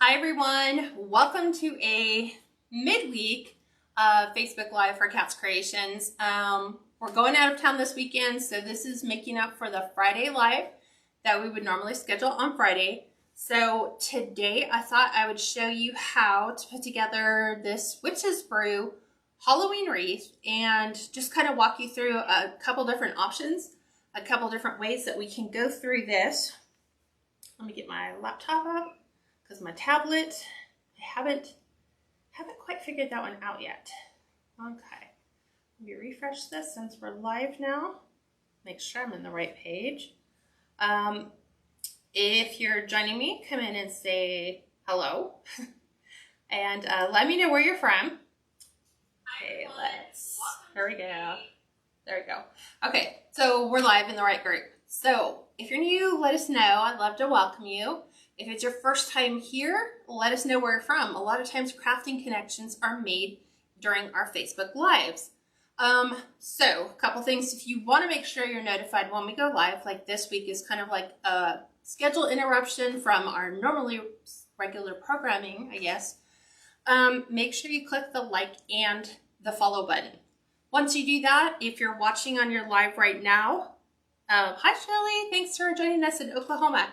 Hi everyone, welcome to a midweek Facebook Live for Kats Creations. We're going out of town this weekend, so this is making up for the Friday Live that we would normally schedule on Friday. So today I thought I would show you how to put together this Witch's Brew Halloween wreath and just kind of walk you through a couple different options, a couple different ways that we can go through this. Let me get my laptop up, because my tablet, I haven't quite figured that one out yet. Okay, let me refresh this since we're live now. Make sure I'm in the right page. If you're joining me, come in and say hello. And let me know where you're from. Okay, there we go. There we go. Okay, so we're live in the right group. So if you're new, let us know. I'd love to welcome you. If it's your first time here, let us know where you're from. A lot of times crafting connections are made during our Facebook Lives. So a couple things. If you want to make sure you're notified when we go live, like this week is kind of like a schedule interruption from our normally regular programming, I guess. Make sure you click the like and the follow button. Once you do that, if you're watching on your live right now, hi Shelly, thanks for joining us in Oklahoma.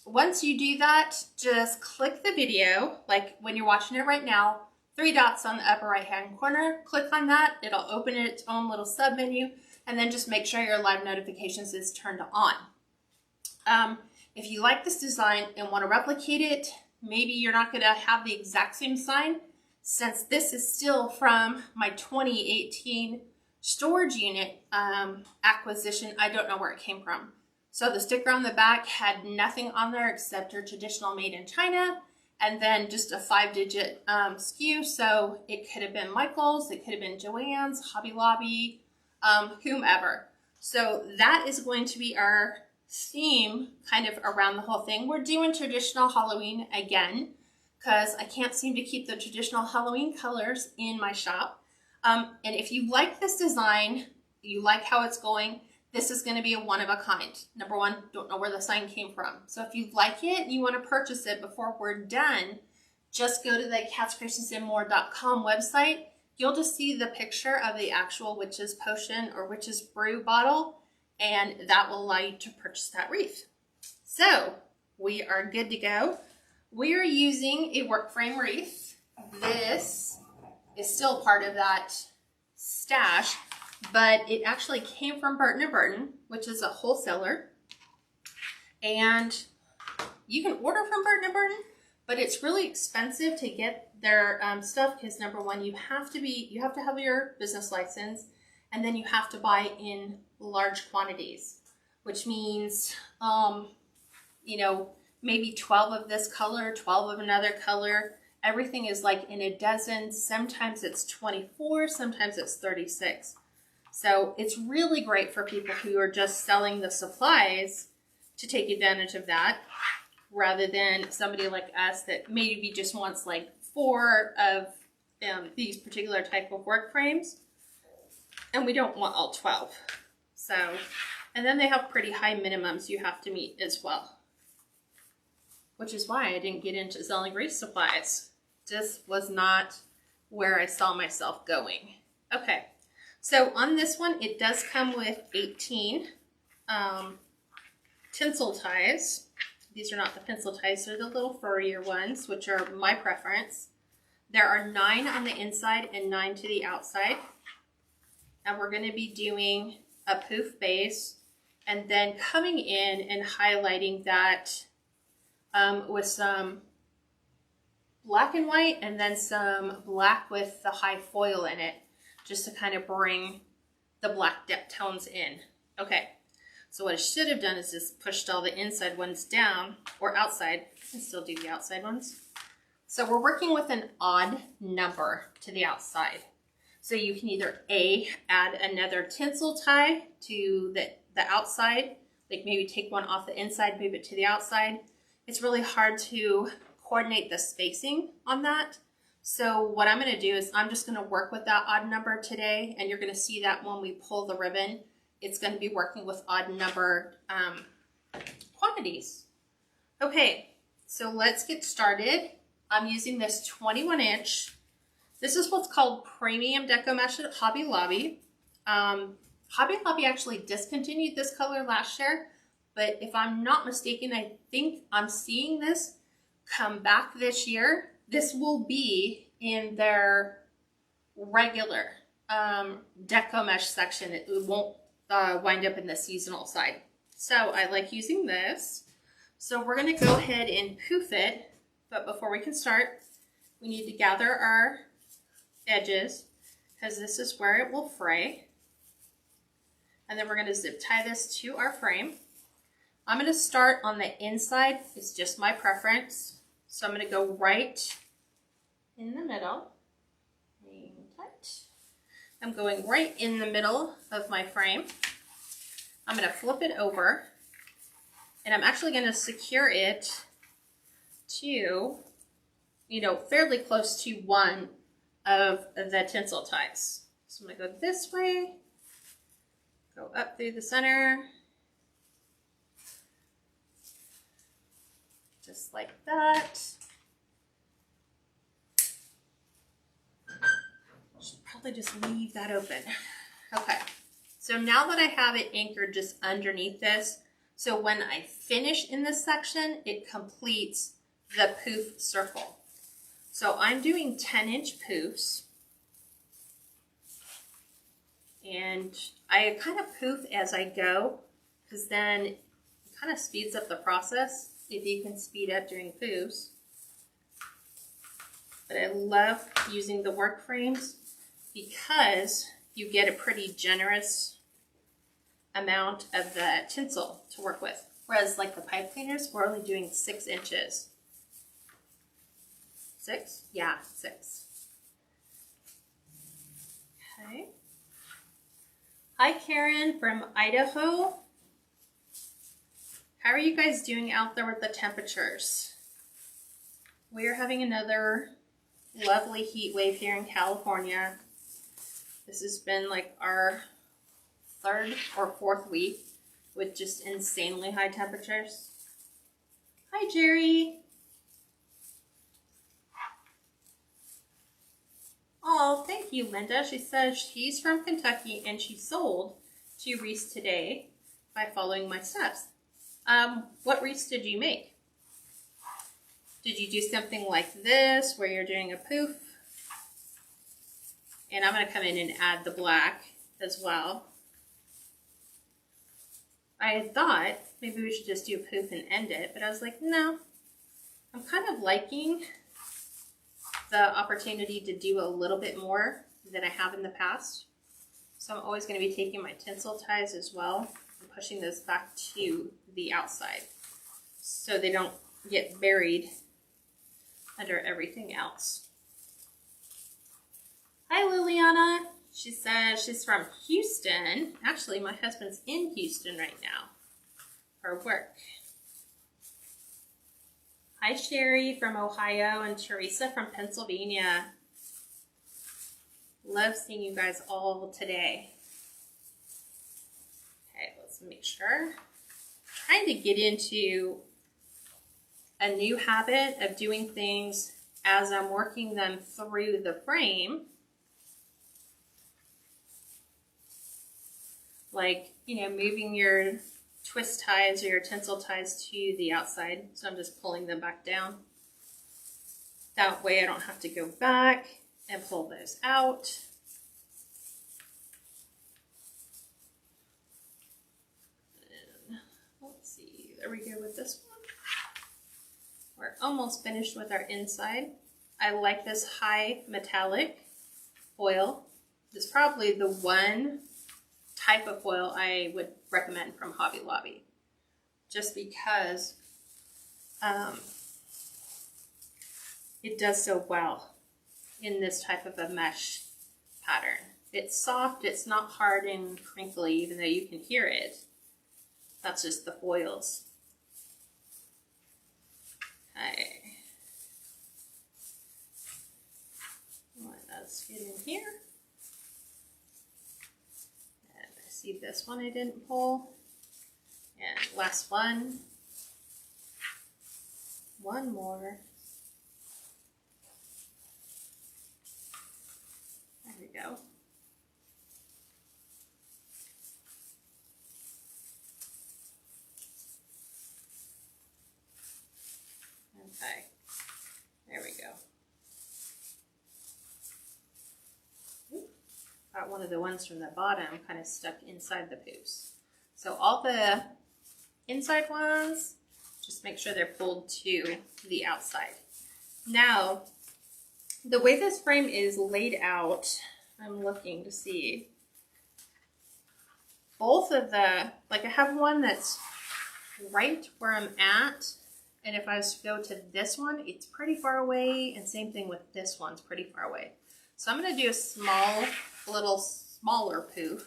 Once you do that, just click the video, like when you're watching it right now, 3 dots on the upper right hand corner, click on that, it'll open its own little sub menu, and then just make sure your live notifications is turned on. If you like this design and want to replicate it, maybe you're not going to have the exact same sign, since this is still from my 2018 storage unit acquisition. I don't know where it came from. So the sticker on the back had nothing on there except your traditional made in China, and then just a 5-digit SKU. So it could have been Michael's, it could have been Joann's, Hobby Lobby, whomever. So that is going to be our theme kind of around the whole thing. We're doing traditional Halloween again, because I can't seem to keep the traditional Halloween colors in my shop. And if you like this design, you like how it's going, this is going to be a one of a kind. Number one, don't know where the sign came from. So if you like it and you want to purchase it before we're done, just go to the KatsCreationsNMore.com website. You'll just see the picture of the actual witch's potion or witch's brew bottle, and that will allow you to purchase that wreath. So we are good to go. We are using a work frame wreath. This is still part of that stash, but it actually came from Burton & Burton, which is a wholesaler. And you can order from Burton & Burton, but it's really expensive to get their stuff, because number one, you have to have your business license, and then you have to buy in large quantities, which means, maybe 12 of this color, 12 of another color. Everything is like in a dozen. Sometimes it's 24, sometimes it's 36. So it's really great for people who are just selling the supplies to take advantage of that, rather than somebody like us that maybe just wants like 4 of these particular type of work frames, and we don't want all 12. So, and then they have pretty high minimums you have to meet as well, which is why I didn't get into selling wreath supplies. Just was not where I saw myself going. Okay, so on this one, it does come with 18 tinsel ties. These are not the pencil ties, they're the little furrier ones, which are my preference. There are 9 on the inside and 9 to the outside. And we're going to be doing a poof base, and then coming in and highlighting that with some black and white, and then some black with the high foil in it, just to kind of bring the black depth tones in. Okay, so what I should have done is just pushed all the inside ones down, or outside. I can still do the outside ones. So we're working with an odd number to the outside. So you can either A, add another tinsel tie to the outside, like maybe take one off the inside, move it to the outside. It's really hard to coordinate the spacing on that. So what I'm going to do is I'm just going to work with that odd number today, and you're going to see that when we pull the ribbon, it's going to be working with odd number quantities. Okay, so let's get started. I'm using this 21 inch. This is what's called premium deco mesh at Hobby Lobby. Hobby Lobby actually discontinued this color last year, but if I'm not mistaken, I think I'm seeing this come back this year. This will be in their regular deco mesh section. It won't wind up in the seasonal side. So I like using this. So we're gonna go ahead and poof it, but before we can start, we need to gather our edges because this is where it will fray. And then we're gonna zip tie this to our frame. I'm gonna start on the inside. It's just my preference. So I'm gonna go right in the middle. Hang tight. I'm going right in the middle of my frame. I'm gonna flip it over and I'm actually gonna secure it to, fairly close to one of the tinsel ties. So I'm gonna go this way, go up through the center, just like that. Should probably just leave that open. Okay, so now that I have it anchored just underneath this, so when I finish in this section, it completes the poof circle. So I'm doing 10-inch poofs. And I kind of poof as I go, because then it kind of speeds up the process if you can speed up doing poofs. But I love using the work frames because you get a pretty generous amount of the tinsel to work with. Whereas like the pipe cleaners, we're only doing 6 inches. 6? Yeah, 6. Okay. Hi Karen from Idaho. How are you guys doing out there with the temperatures? We are having another lovely heat wave here in California. This has been like our 3rd or 4th week with just insanely high temperatures. Hi Jerry. Oh, thank you, Linda. She says she's from Kentucky and she sold 2 wreaths today by following my steps. What wreaths did you make? Did you do something like this where you're doing a poof? And I'm going to come in and add the black as well. I had thought maybe we should just do a poof and end it, but I was like, no. I'm kind of liking the opportunity to do a little bit more than I have in the past. So I'm always going to be taking my tinsel ties as well and pushing those back to the outside so they don't get buried under everything else. Hi Liliana. She says she's from Houston. Actually, my husband's in Houston right now for work. Hi Sherry from Ohio and Teresa from Pennsylvania. Love seeing you guys all today. Okay, let's make sure. I'm trying to get into a new habit of doing things as I'm working them through the frame. Like, moving your twist ties or your tinsel ties to the outside. So I'm just pulling them back down. That way I don't have to go back and pull those out. And let's see, there we go with this one. We're almost finished with our inside. I like this high metallic foil. It's probably the one type of foil I would recommend from Hobby Lobby, just because it does so well in this type of a mesh pattern. It's soft, it's not hard and crinkly, even though you can hear it. That's just the foils. Okay. Let's get in here. And I see this one I didn't pull. And last one. one more. There we go. Okay, there we go. Got one of the ones from the bottom kind of stuck inside the Poufs. So all the inside ones, just make sure they're pulled to the outside. Now, the way this frame is laid out, I'm looking to see. Both of the, like I have one that's right where I'm at, and if I was to go to this one, it's pretty far away, and same thing with this one, it's pretty far away. So I'm going to do a little smaller Pouf,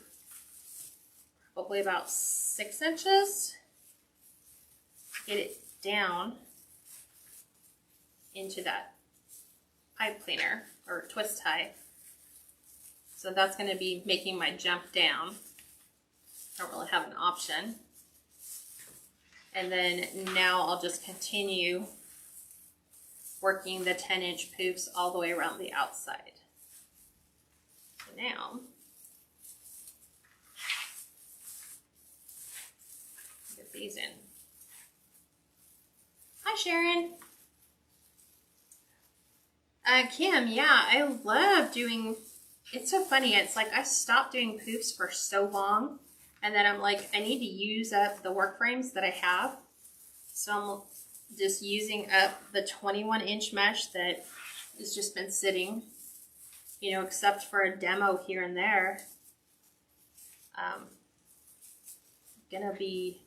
probably about 6 inches. Get it down into that pipe cleaner or twist tie. So that's going to be making my jump down. I don't really have an option. And then now I'll just continue working the 10-inch Poufs all the way around the outside. So now, get these in. Hi, Sharon. Kim, yeah, I love doing, it's so funny. It's like I stopped doing Poufs for so long, and then I'm like, I need to use up the work frames that I have. So I'm just using up the 21-inch mesh that has just been sitting, you know, except for a demo here and there. Gonna be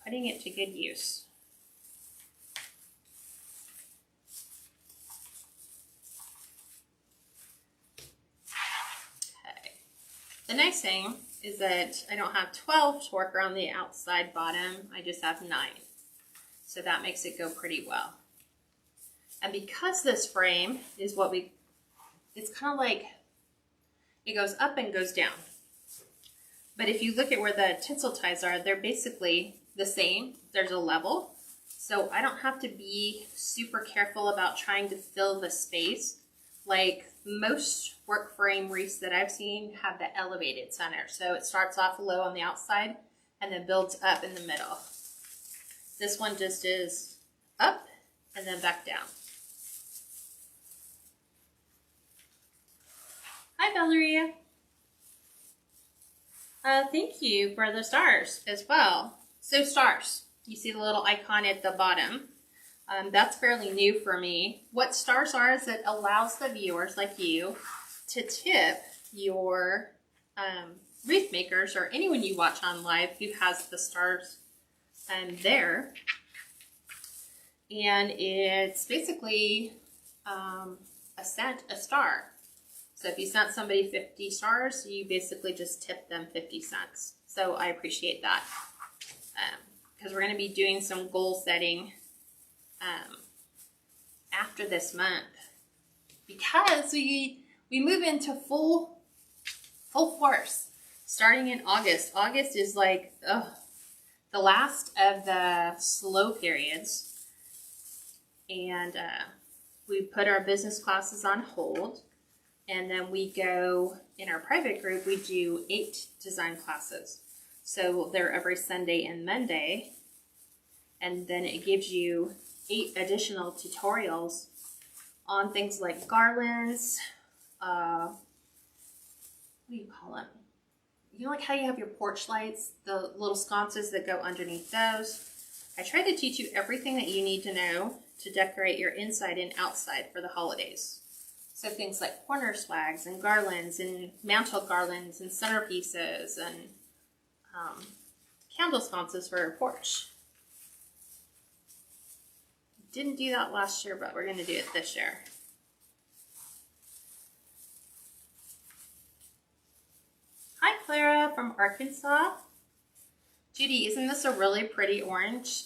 putting it to good use. The nice thing is that I don't have 12 to work around the outside bottom, I just have 9. So that makes it go pretty well. And because this frame is it's kind of like, it goes up and goes down. But if you look at where the tinsel ties are, they're basically the same. There's a level. So I don't have to be super careful about trying to fill the space. Like most work frame wreaths that I've seen have the elevated center. So it starts off low on the outside and then builds up in the middle. This one just is up and then back down. Hi, Valeria. Thank you for the stars as well. So stars, you see the little icon at the bottom. That's fairly new for me. What stars are is it allows the viewers like you to tip your wreath makers or anyone you watch on live who has the stars there. And it's basically a star. So if you sent somebody 50 stars, you basically just tip them 50 cents. So I appreciate that because we're going to be doing some goal setting after this month, because we move into full force starting in August. August is like the last of the slow periods, and we put our business classes on hold, and then we go in our private group, we do 8 design classes. So they're every Sunday and Monday, and then it gives you 8 additional tutorials on things like garlands, what do you call them? You know, like how you have your porch lights, the little sconces that go underneath those. I try to teach you everything that you need to know to decorate your inside and outside for the holidays. So things like corner swags and garlands and mantle garlands and centerpieces and candle sconces for your porch. Didn't do that last year, but we're going to do it this year. Hi, Clara from Arkansas. Judy, isn't this a really pretty orange?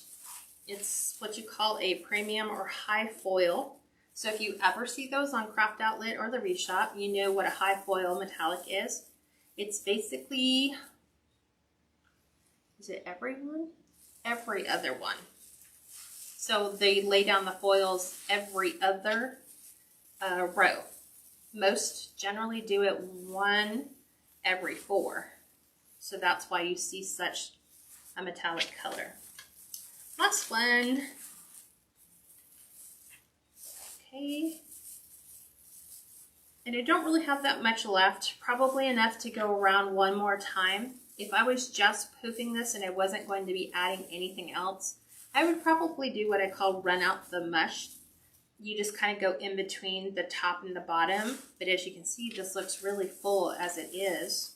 It's what you call a premium or high foil. So if you ever see those on Craft Outlet or the Wreath Shop, you know what a high foil metallic is. It's basically, is it every one? Every other one. So they lay down the foils every other row. Most generally do it 1 every 4. So that's why you see such a metallic color. Last one. Okay. And I don't really have that much left, probably enough to go around one more time. If I was just poofing this and I wasn't going to be adding anything else, I would probably do what I call run out the mush. You just kind of go in between the top and the bottom. But as you can see, this looks really full as it is.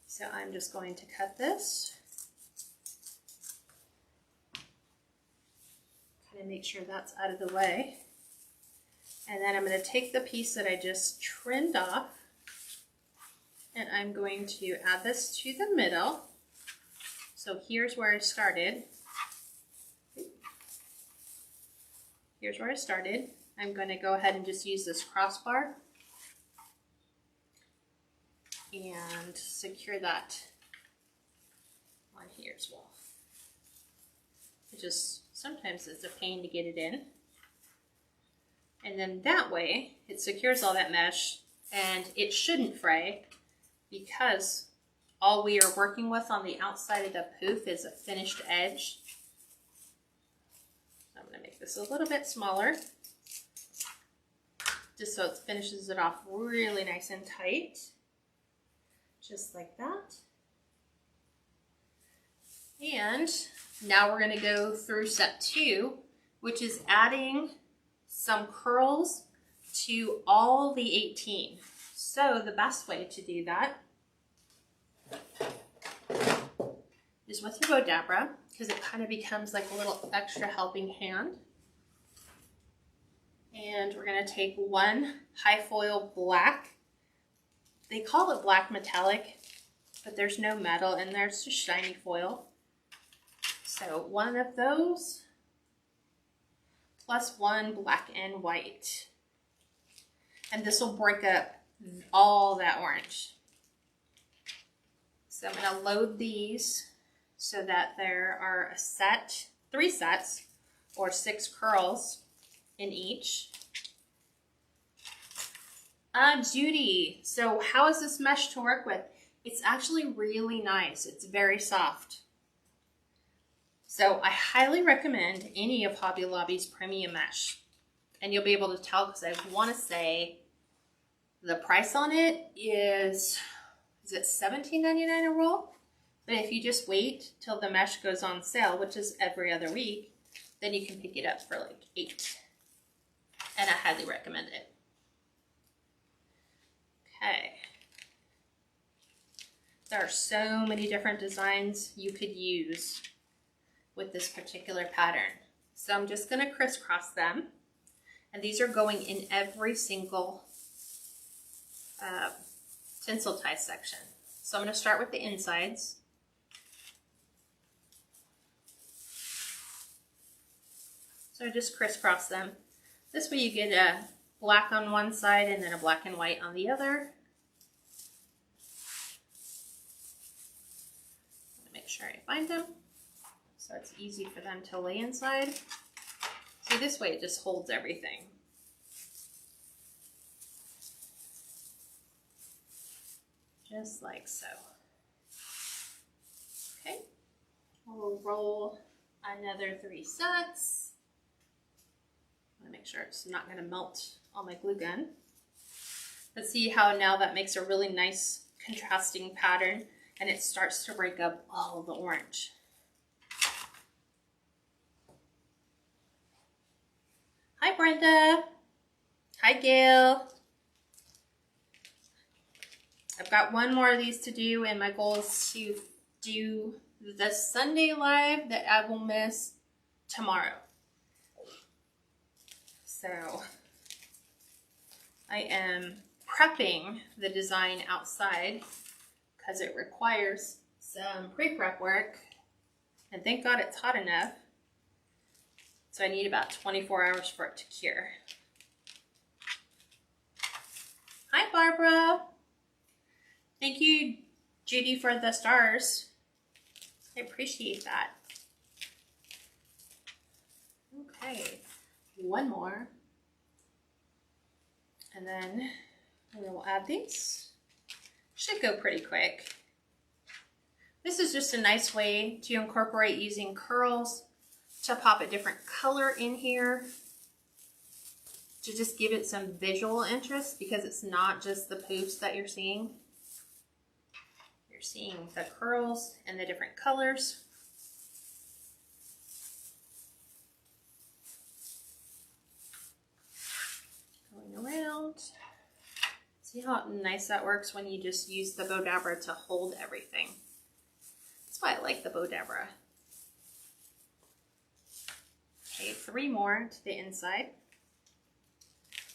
So I'm just going to cut this. Kind of make sure that's out of the way. And then I'm going to take the piece that I just trimmed off, and I'm going to add this to the middle. So here's where I started. Here's where I started. I'm going to go ahead and just use this crossbar and secure that on here as well. It just sometimes it's a pain to get it in. And then that way it secures all that mesh, and it shouldn't fray because all we are working with on the outside of the poof is a finished edge. So I'm going to make this a little bit smaller just so it finishes it off really nice and tight. Just like that. And now we're going to go through step 2, which is adding some curls to all the 18. So the best way to do that is with your bow dabra, because it kind of becomes like a little extra helping hand. And we're going to take 1 high foil black. They call it black metallic, but there's no metal in there, it's just shiny foil. So 1 of those plus 1 black and white. And this will break up all that orange. So I'm going to load these so that there are a set, 3 sets, or 6 curls in each. Judy, so how is this mesh to work with? It's actually really nice. It's very soft. So I highly recommend any of Hobby Lobby's premium mesh. And you'll be able to tell because I want to say the price on it is it $17.99 a roll? But if you just wait till the mesh goes on sale, which is every other week, then you can pick it up for like $8. And I highly recommend it. Okay. There are so many different designs you could use with this particular pattern. So I'm just going to crisscross them. And these are going in every single tinsel tie section. So I'm going to start with the insides. So I just crisscross them. This way you get a black on one side and then a black and white on the other. Make sure I find them so it's easy for them to lay inside. See, this way it just holds everything. Just like so. Okay, we'll roll another 3 sets. I'm gonna make sure it's not gonna melt on my glue gun. Let's see how now that makes a really nice contrasting pattern, and it starts to break up all the orange. Hi Brenda. Hi Gail. I've got one more of these to do, and my goal is to do the Sunday live that I will miss tomorrow. So I am prepping the design outside because it requires some pre-prep work, and thank God it's hot enough. So I need about 24 hours for it to cure. Hi Barbara. Thank you, Judy, for the stars. I appreciate that. Okay, one more. And then we'll add these. Should go pretty quick. This is just a nice way to incorporate using curls to pop a different color in here, to just give it some visual interest, because it's not just the poofs that you're seeing. You're seeing the curls and the different colors. Going around. See how nice that works when you just use the bow dabber to hold everything. That's why I like the bow dabber. Okay, 3 more to the inside.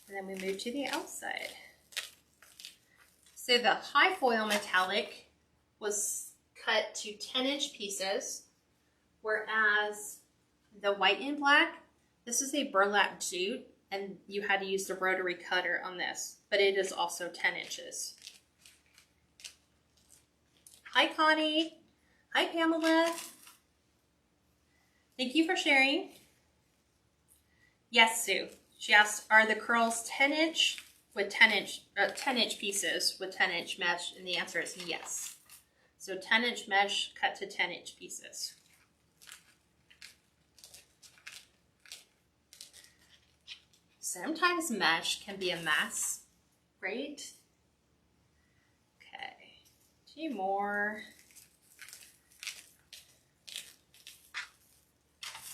And then we move to the outside. So the high foil metallic was cut to 10-inch pieces, whereas the white and black, this is a burlap jute, and you had to use the rotary cutter on this, but it is also 10 inches. Hi Connie. Hi Pamela. Thank you for sharing. Yes, Sue. She asked, are the curls 10-inch with 10-inch pieces with 10-inch mesh? And the answer is yes. So 10-inch mesh cut to 10-inch pieces. Sometimes mesh can be a mess, right? Okay, 2 more.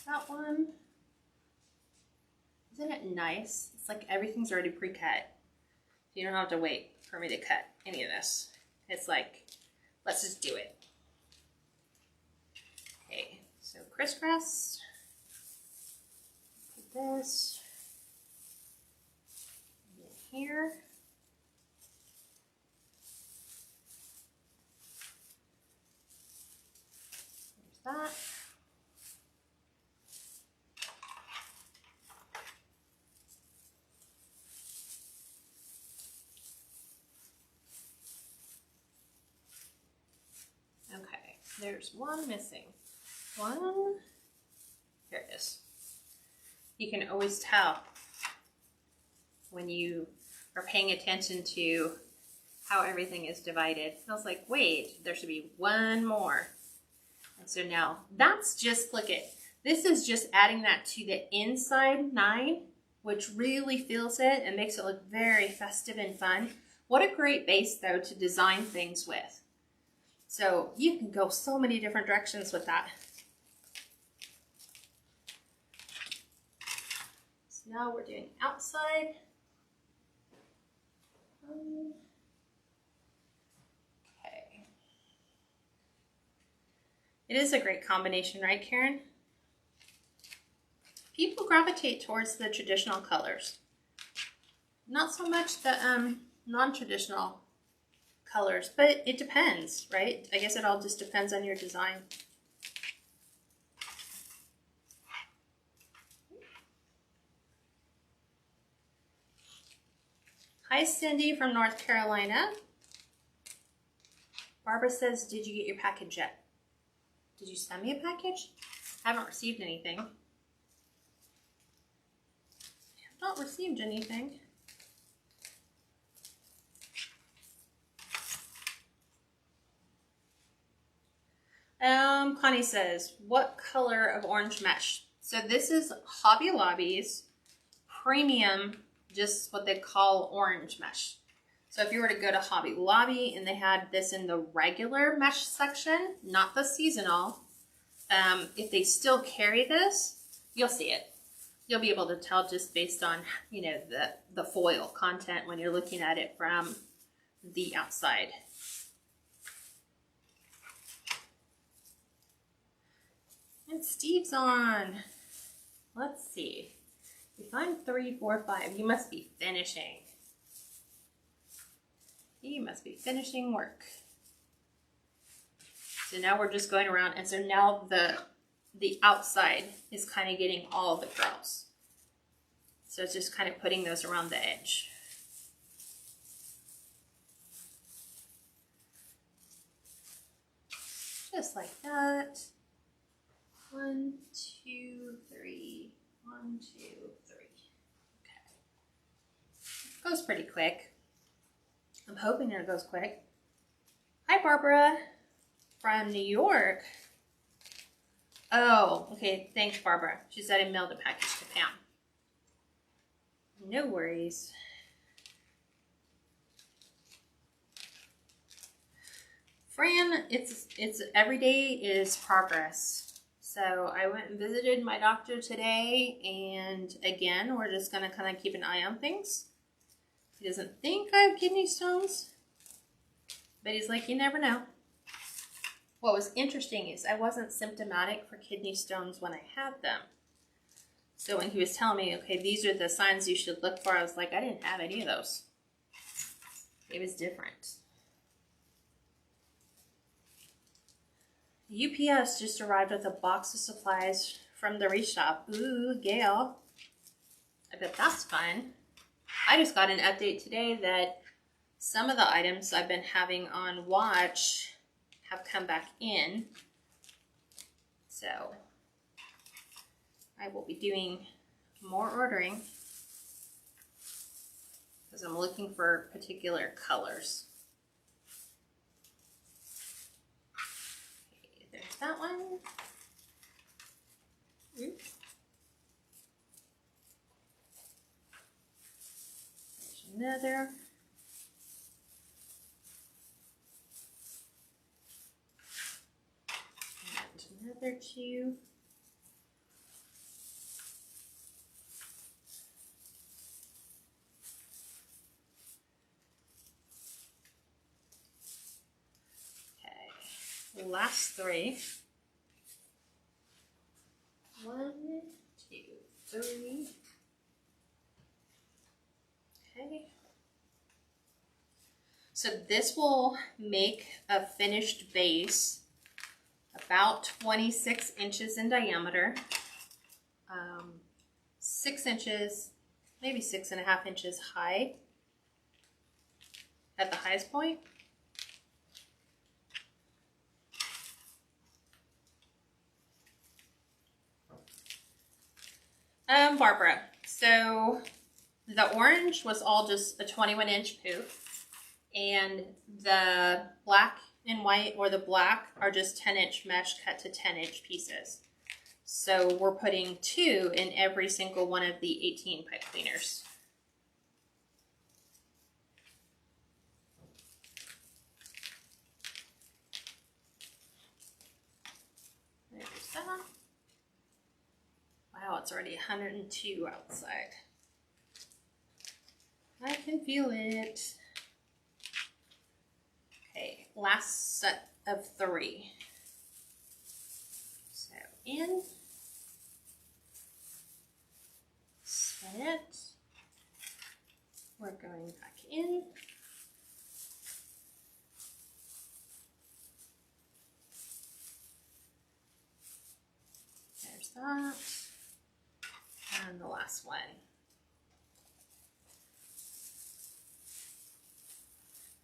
That one. Isn't it nice? It's like everything's already pre-cut. You don't have to wait for me to cut any of this. It's like, let's just do it. Okay, so crisscross. Put this in here. There's that. Okay, there's one missing. One. Here it is. You can always tell when you are paying attention to how everything is divided. I was like, wait, there should be one more. And so now that's just, look at, this is just adding that to the inside 9, which really feels it and makes it look very festive and fun. What a great base though to design things with. So you can go so many different directions with that. So now we're doing outside. Okay. It is a great combination, right, Karen? People gravitate towards the traditional colors. Not so much the non-traditional colors, but it depends, right? I guess it all just depends on your design. Hi Cindy from North Carolina. Barbara says, did you get your package yet? Did you send me a package? I haven't received anything. I have not received anything. Connie says, what color of orange mesh? So this is Hobby Lobby's premium, just what they call orange mesh. So if you were to go to Hobby Lobby and they had this in the regular mesh section, not the seasonal, if they still carry this, you'll see it. You'll be able to tell just based on, you know, the foil content when you're looking at it from the outside. And Steve's on. Let's see. If I'm 3, 4, 5, you must be finishing. You must be finishing work. So now we're just going around, and so now the outside is kind of getting all of the curls. So it's just kind of putting those around the edge. Just like that. 1, 2, 3, 1, 1, 2, 3. Okay. Goes pretty quick. I'm hoping it goes quick. Hi, Barbara from New York. Oh, okay. Thanks, Barbara. She said I mailed a package to Pam. No worries. Fran, it's every day is progress. So I went and visited my doctor today, and again, we're just gonna kind of keep an eye on things. He doesn't think I have kidney stones, but he's like, you never know. What was interesting is I wasn't symptomatic for kidney stones when I had them. So when he was telling me, okay, these are the signs you should look for, I was like, I didn't have any of those. It was different. UPS just arrived with a box of supplies from the Wreath shop. Ooh, Gail. I bet that's fun. I just got an update today that some of the items I've been having on watch have come back in. So I will be doing more ordering because I'm looking for particular colors. Okay, there's that one. Oops. There's another. And another 2. Last 3. 1, 2, 3. Okay. So this will make a finished base about 26 inches in diameter, 6 inches, maybe 6.5 inches high at the highest point. Barbara, so the orange was all just a 21-inch Pouf, and the black and white, or the black, are just 10-inch mesh cut to 10-inch pieces. So we're putting 2 in every single one of the 18 pipe cleaners. There's that. Wow, it's already 102 outside. I can feel it. Okay, last set of 3. So in, set it. We're going back in. There's that. And the last one.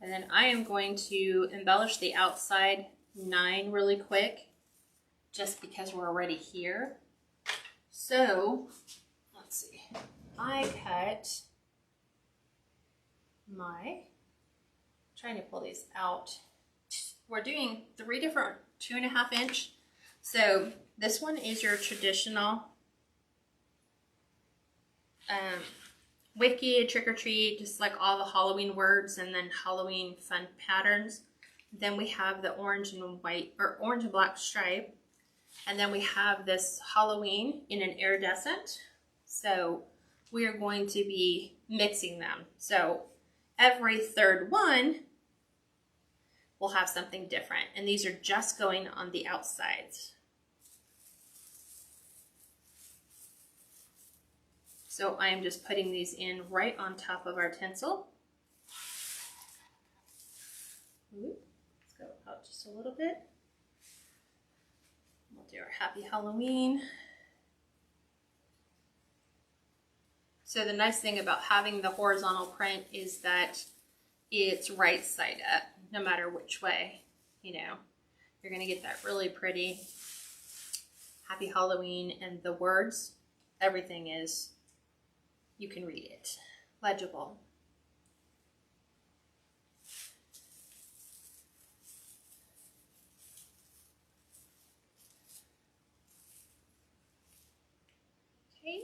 And then I am going to embellish the outside 9 really quick, just because we're already here. So, let's see. I cut trying to pull these out. We're doing 3 different 2.5 inch. So this one is your traditional Wicked, trick or treat, just like all the Halloween words and then Halloween fun patterns. Then we have the orange and white, or orange and black stripe. And then we have this Halloween in an iridescent. So we are going to be mixing them. So every third one will have something different. And these are just going on the outsides. So I am just putting these in right on top of our tinsel. Ooh, let's go out just a little bit. We'll do our Happy Halloween. So the nice thing about having the horizontal print is that it's right side up, no matter which way, you know. You're gonna get that really pretty Happy Halloween and the words everything is, you can read it, legible. Okay.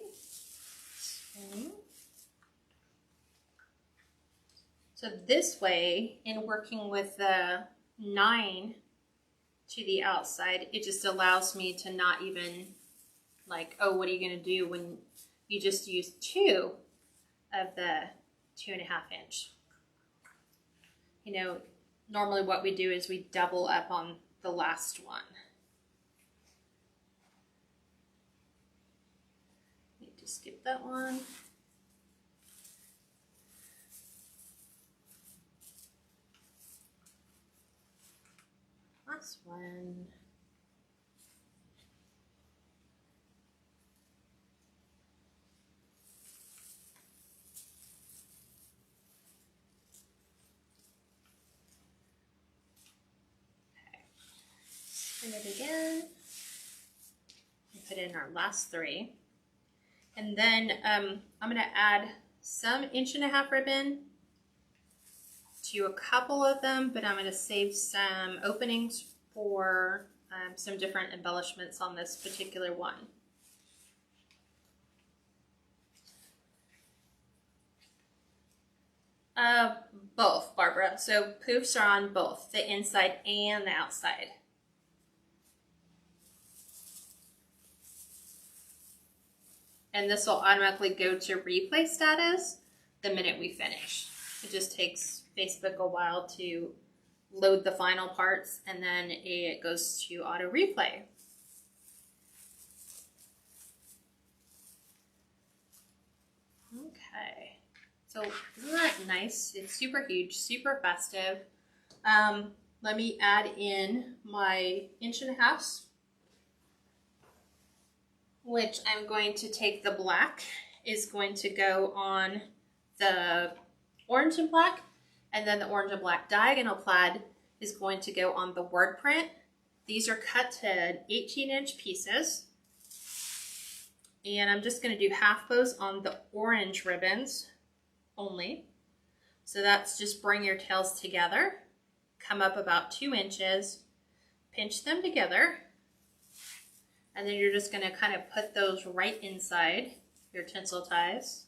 So this way, in working with the 9 to the outside, it just allows me to not even like, oh, what are you going to do when you just use 2 of the 2.5 inch? You know, normally what we do is we double up on the last one. Need to skip that one. Last one. Spin it again. Put in our last 3. And then I'm going to add some 1.5 inch ribbon to a couple of them, but I'm going to save some openings for some different embellishments on this particular one. Both, Barbara. So poofs are on both the inside and the outside. And this will automatically go to replay status the minute we finish. It just takes Facebook a while to load the final parts, and then it goes to auto replay. Okay, so isn't that nice? It's super huge, super festive. Let me add in my 1.5 inches, which I'm going to take the black, is going to go on the orange and black, and then the orange and black diagonal plaid is going to go on the word print. These are cut to 18-inch pieces, and I'm just going to do half bows on the orange ribbons only. So that's just bring your tails together, come up about 2 inches, pinch them together, and then you're just going to kind of put those right inside your tinsel ties.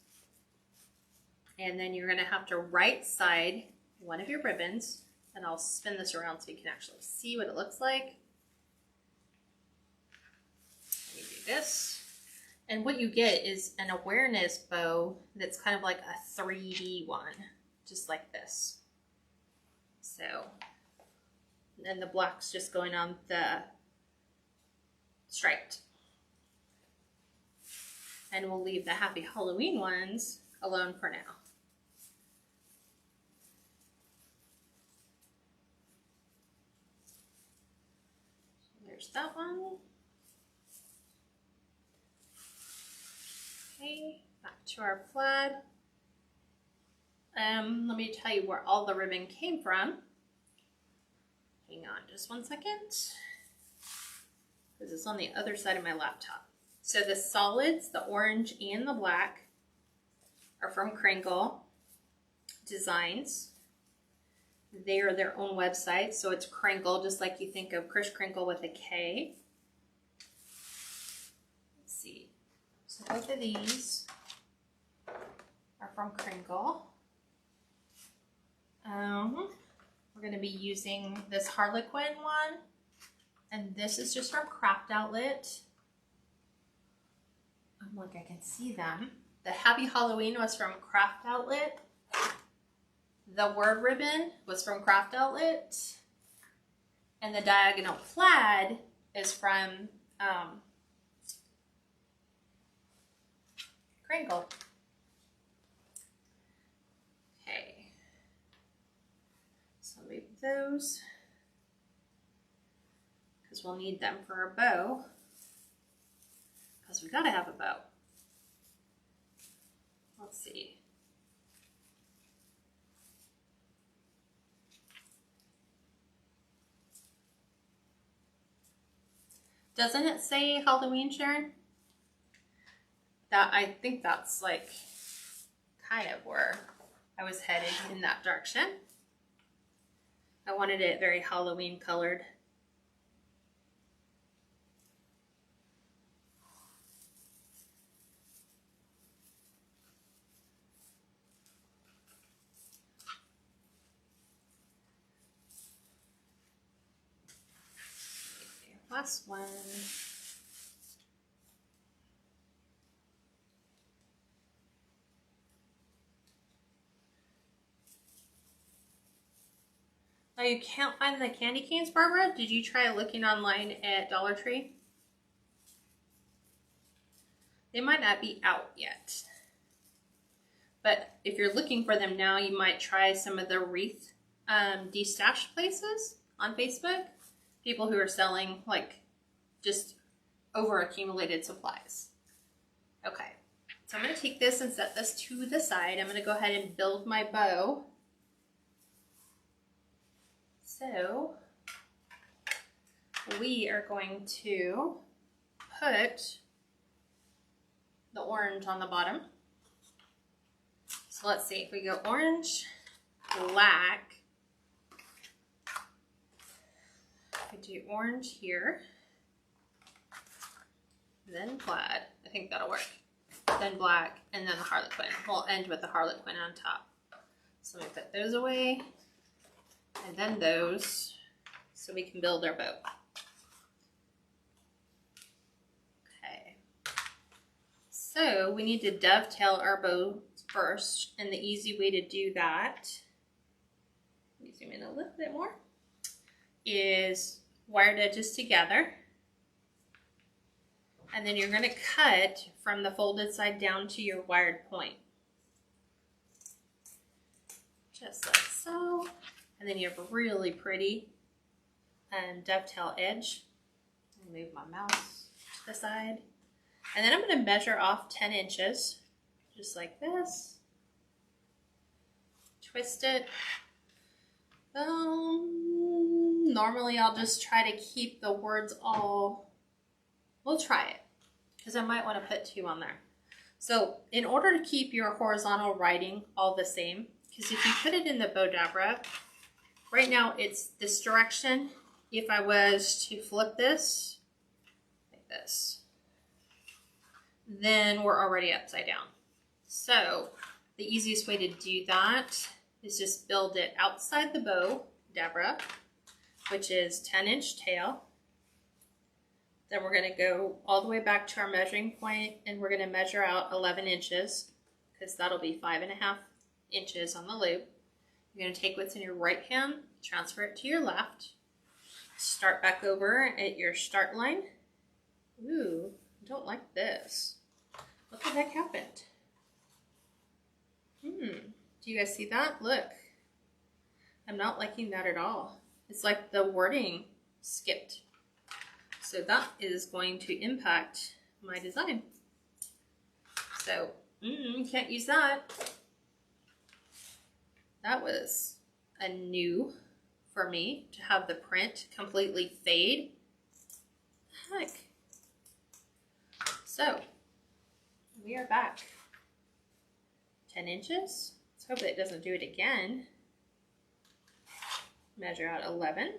And then you're going to have to right side one of your ribbons, and I'll spin this around so you can actually see what it looks like. Let me do this. And what you get is an awareness bow that's kind of like a 3D one, just like this. So, and the black's just going on the striped. And we'll leave the Happy Halloween ones alone for now. There's that one. Okay, back to our plaid. Let me tell you where all the ribbon came from. Hang on just 1 second, because it's on the other side of my laptop. So the solids, the orange and the black, are from Kringle Designs. They are their own website, so it's Kringle, just like you think of Kris Kringle with a K. Let's see. So both of these are from Kringle. We're going to be using this Harlequin one, and this is just from Craft Outlet. Look, I can see them. The Happy Halloween was from Craft Outlet. The word ribbon was from Craft Outlet. And the diagonal plaid is from Kringle. Okay. So leave those, because we'll need them for our bow. Because we gotta have a bow. Let's see. Doesn't it say Halloween, Sharon? that, I think that's like kind of where I was headed, in that direction. I wanted it very Halloween colored. Last one. Oh, you can't find the candy canes, Barbara? Did you try looking online at Dollar Tree? They might not be out yet. But if you're looking for them now, you might try some of the wreath de-stash places on Facebook. People who are selling like just over accumulated supplies. Okay, so I'm going to take this and set this to the side. I'm going to go ahead and build my bow. So we are going to put the orange on the bottom. So let's see, if we go orange, black, we do orange here, then plaid. I think that'll work. Then black, and then the harlequin. We'll end with the harlequin on top. So let me put those away, and then those, so we can build our bow. Okay. So we need to dovetail our bow first, and the easy way to do that, let me zoom in a little bit more, is wired edges together, and then you're going to cut from the folded side down to your wired point, just like so, and then you have a really pretty dovetail edge. Move my mouse to the side, and then I'm going to measure off 10 inches. Just like this. Twist it. Normally I'll just try to keep the words all, we'll try it, because I might want to put 2 on there. So in order to keep your horizontal writing all the same, because if you put it in the bow dabra, right now it's this direction. If I was to flip this, like this, then we're already upside down. So the easiest way to do that is just build it outside the bow dabra, which is 10-inch tail. Then we're going to go all the way back to our measuring point, and we're going to measure out 11 inches, because that'll be 5.5 inches on the loop. You're going to take what's in your right hand, transfer it to your left, start back over at your start line. Ooh, I don't like this. What the heck happened? Do you guys see that? Look, I'm not liking that at all. It's like the wording skipped. So that is going to impact my design. So, can't use that. That was a new for me, to have the print completely fade. Heck. So, we are back. 10 inches. Let's hope that it doesn't do it again. Measure out 11.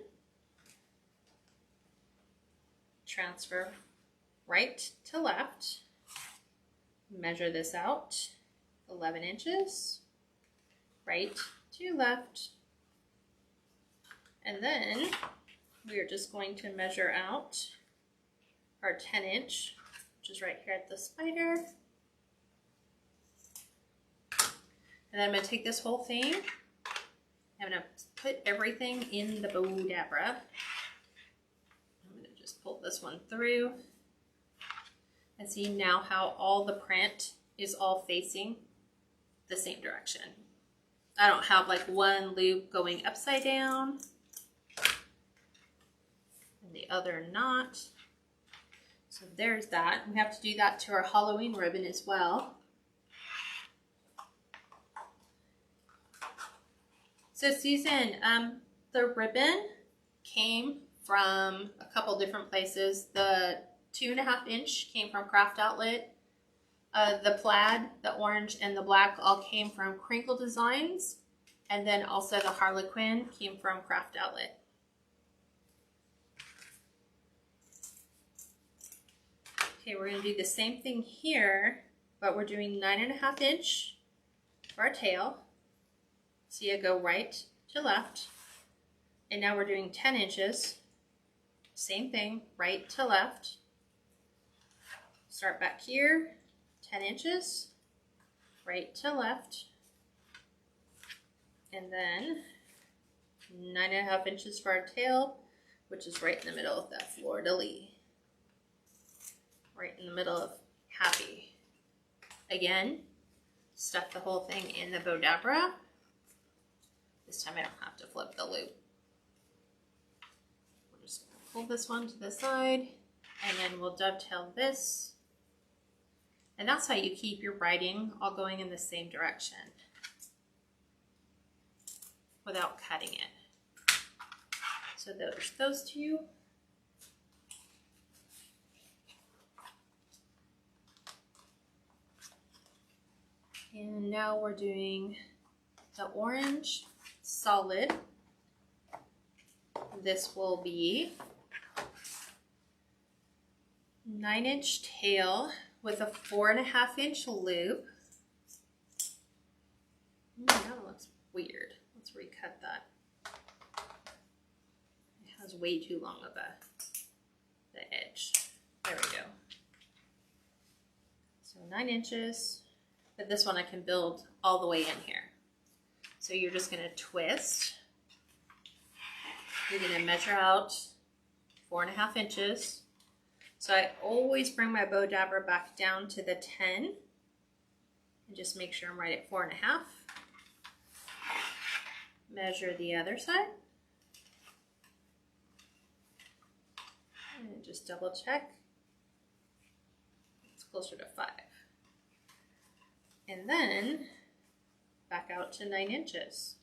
Transfer right to left. Measure this out. 11 inches. Right to left. And then we are just going to measure out our 10-inch, which is right here at the spider. And then I'm going to take this whole thing, I'm going to put everything in the bow dabra. I'm going to just pull this one through and see now how all the print is all facing the same direction. I don't have like one loop going upside down and the other not. So there's that. We have to do that to our Halloween ribbon as well. So Susan, the ribbon came from a couple different places. The 2.5 inch came from Craft Outlet. The plaid, the orange, and the black all came from Crinkle Designs. And then also the Harlequin came from Craft Outlet. Okay, we're going to do the same thing here, but we're doing 9.5 inch for our tail. So you go right to left. And now we're doing 10 inches. Same thing, right to left. Start back here, 10 inches, right to left. And then 9.5 inches for our tail, which is right in the middle of that fleur-de-lis. Right in the middle of happy. Again, stuff the whole thing in the Bodabra. This time I don't have to flip the loop. We're just going to pull this one to the side, and then we'll dovetail this. And that's how you keep your writing all going in the same direction without cutting it. So there's those two. And now we're doing the orange solid. This will be 9-inch tail with a 4.5 inch loop. That looks weird. Let's recut that. It has way too long of the edge. There we go. So 9 inches. But this one I can build all the way in here. So you're just going to twist. You're going to measure out 4.5 inches. So I always bring my Bodabra back down to the 10 and just make sure I'm right at 4.5. Measure the other side. And just double check. It's closer to 5. And then back out to 9 inches.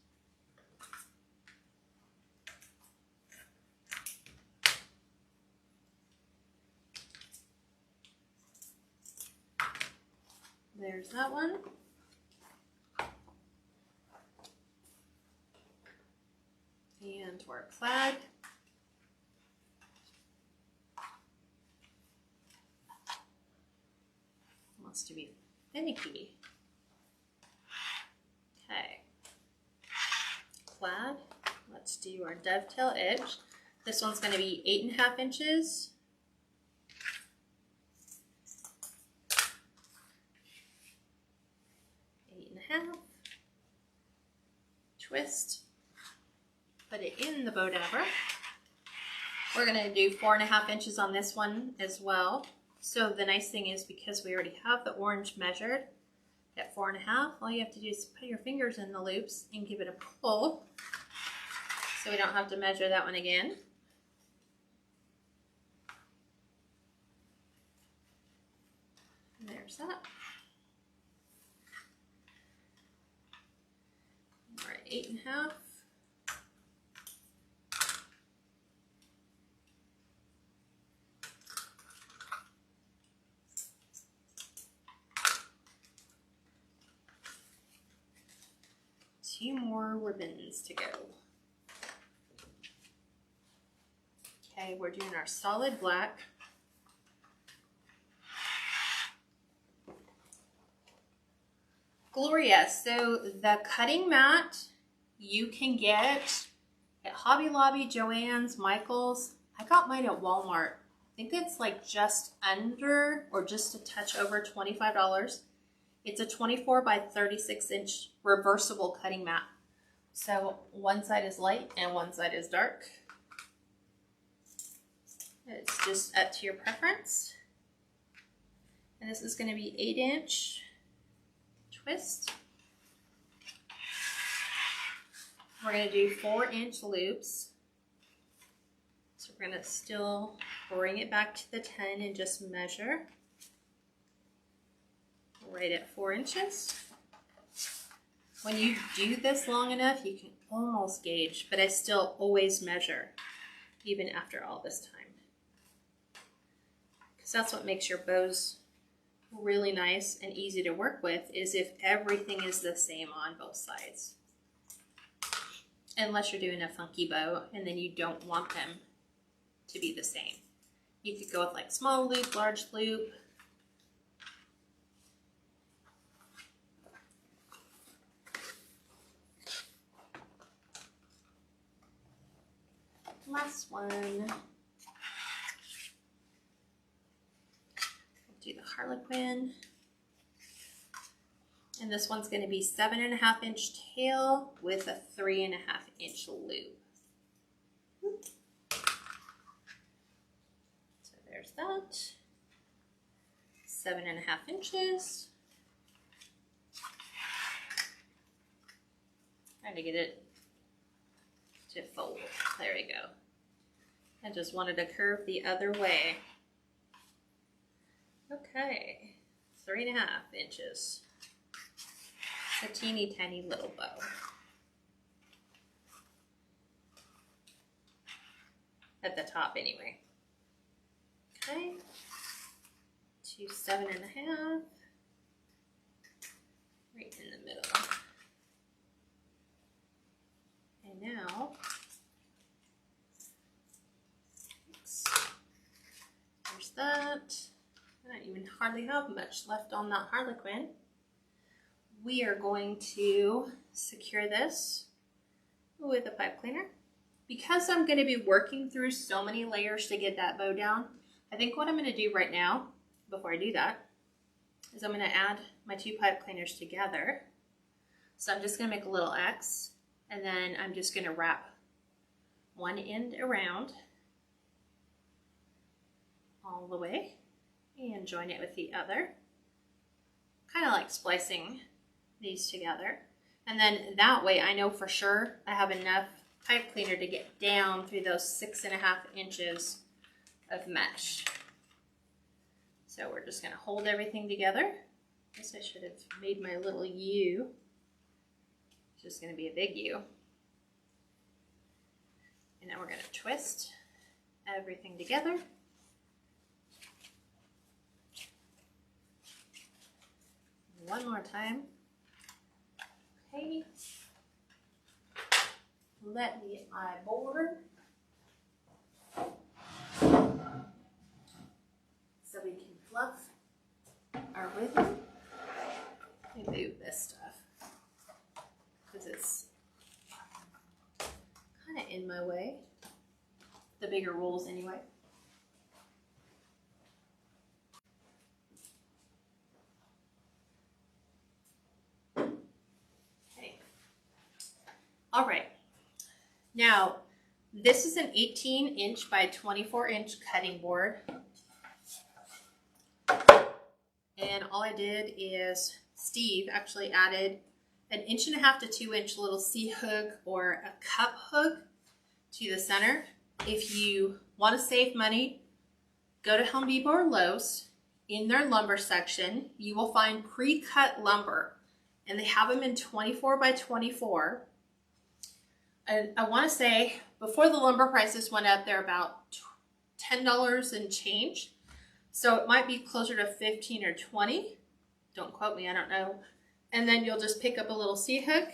There's that one. And our plaid. Wants to be finicky. Okay. Plaid. Let's do our dovetail edge. This one's going to be 8.5 inches. Twist, put it in the Bodabra. We're going to do 4.5 inches on this one as well. So the nice thing is, because we already have the orange measured at 4.5, all you have to do is put your fingers in the loops and give it a pull, so we don't have to measure that one again. And there's that. All right, 8.5. Two more ribbons to go. Okay, we're doing our solid black. Gloria, so the cutting mat you can get at Hobby Lobby, Joann's, Michael's. I got mine at Walmart. I think it's like just under or just a touch over $25. It's a 24 by 36 inch reversible cutting mat. So one side is light and one side is dark. It's just up to your preference. And this is going to be 8-inch twist. We're going to do 4-inch loops. So we're going to still bring it back to the 10 and just measure right at 4 inches. When you do this long enough, you can almost gauge, but I still always measure even after all this time, because that's what makes your bows really nice and easy to work with is if everything is the same on both sides. Unless you're doing a funky bow and then you don't want them to be the same. You could go with like small loop, large loop. Last one. We'll do the Harlequin. And this one's going to be 7.5 inch tail with a 3.5 inch loop. So there's that. 7.5 inches. Trying to get it to fold. There we go. I just wanted to curve the other way. Okay, 3.5 inches. It's a teeny tiny little bow. At the top anyway. Okay, to 7.5. Right in the middle. And now, there's that. I don't even hardly have much left on that Harlequin. We are going to secure this with a pipe cleaner. Because I'm going to be working through so many layers to get that bow down, I think what I'm going to do right now, before I do that, is I'm going to add my two pipe cleaners together. So I'm just going to make a little X, and then I'm just going to wrap one end around all the way and join it with the other. Kind of like splicing these together. And then that way I know for sure I have enough pipe cleaner to get down through those 6.5 inches of mesh. So we're just going to hold everything together. I guess I should have made my little U. It's just going to be a big U. And now we're going to twist everything together. One more time. Okay. Let me get my board so we can fluff our ribbon. Let me move this stuff because it's kind of in my way. The bigger rolls anyway. Okay. All right. Now, this is an 18 inch by 24 inch cutting board. And all I did is, Steve actually added an 1.5 to 2 inch little C-hook or a cup hook to the center. If you want to save money, go to Home Depot or Lowe's. In their lumber section, you will find pre-cut lumber. And they have them in 24 by 24. And I want to say, before the lumber prices went up, they're about $10 and change. So it might be closer to 15 or 20. Don't quote me, I don't know. And then you'll just pick up a little C-hook,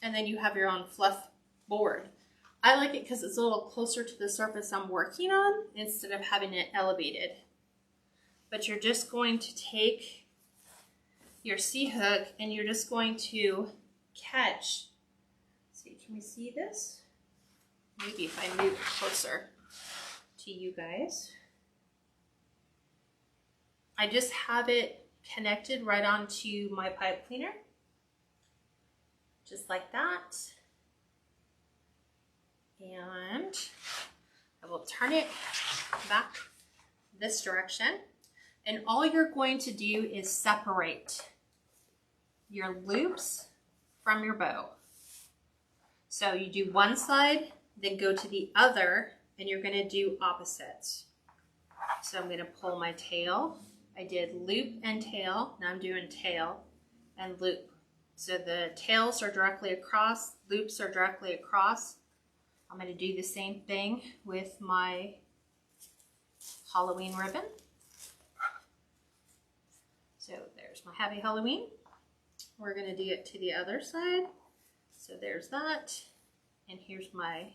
and then you have your own fluff board. I like it because it's a little closer to the surface I'm working on instead of having it elevated. But you're just going to take your C-hook and you're just going to catch. See, can we see this? Maybe if I move closer to you guys. I just have it connected right onto my pipe cleaner. Just like that. And I will turn it back this direction. And all you're going to do is separate your loops from your bow. So you do one side, then go to the other, and you're going to do opposites. So I'm going to pull my tail. I did loop and tail. Now I'm doing tail and loop. So the tails are directly across, loops are directly across. I'm going to do the same thing with my Halloween ribbon. There's my Happy Halloween. We're going to do it to the other side. So there's that. And here's my